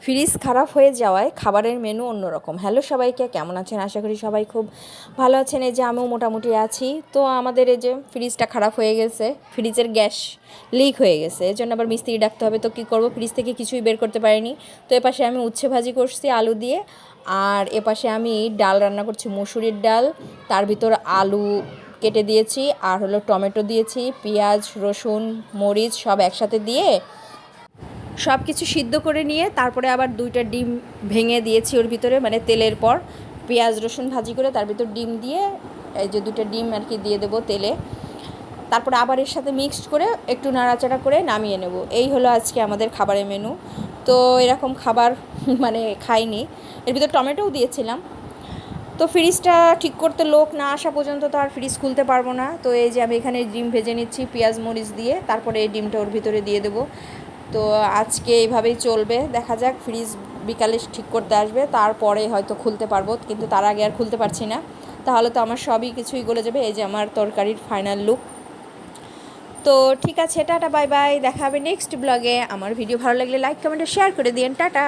Fridge খারাপ হয়ে যাওয়ায় খাবারের মেনু অন্যরকম। হ্যালো সবাইকে, কেমন আছেন? আশা করি সবাই খুব ভালো আছেন। এই যে আমিও মোটামুটি আছি। তো আমাদের এই যে ফ্রিজটা খারাপ হয়ে গেছে, ফ্রিজের গ্যাস লিক হয়ে গেছে, এর জন্য আবার মিস্ত্রি ডাকতে হবে। তো কী করবো, ফ্রিজ থেকে কিছুই বের করতে পারিনি। তো এপাশে আমি উচ্ছে ভাজি করছি আলু দিয়ে, আর এপাশে আমি ডাল রান্না করছি, মসুরির ডাল। তার ভিতর আলু কেটে দিয়েছি, আর হলো টমেটো দিয়েছি, পেঁয়াজ রসুন মরিচ সব একসাথে দিয়ে সব কিছু সিদ্ধ করে নিয়ে তারপরে আবার 2টা ডিম ভেঙে দিয়েছি ওর ভিতরে, মানে তেলের পর পেঁয়াজ রসুন ভাজি করে তার ভিতর ডিম দিয়ে, এই যে 2টা ডিম আর কি দিয়ে দেবো তেলে। তারপরে আবার এর সাথে মিক্সড করে একটু নাড়াচাড়া করে নামিয়ে নেব। এই হলো আজকে আমাদের খাবারের মেনু। তো এরকম খাবার মানে খাইনি। এর ভিতর টমেটোও দিয়েছিলাম। তো ফ্রিজটা ঠিক করতে লোক না আসা পর্যন্ত তো আর ফ্রিজ খুলতে পারবো না। তো এই যে আমি এখানে ডিম ভেজে নিচ্ছি পেঁয়াজ মরিচ দিয়ে, তারপরে এই ডিমটা ওর ভিতরে দিয়ে দেবো। তো আজকে এইভাবেই চলবে, দেখা যাক। ফ্রিজ বিকালে ঠিক করতে আসবে, তারপরে হয়তো খুলতে পারবো, কিন্তু তার আগে আর খুলতে পারছি না, তাহলে তো আমার সবই কিছুই গলে যাবে। এই যে আমার তরকারির ফাইনাল লুক। তো ঠিক আছে, টাটা বাই বাই, দেখা হবে নেক্সট ব্লগে। আমার ভিডিও ভালো লাগলে লাইক কমেন্ট শেয়ার করে দিন। টাটা।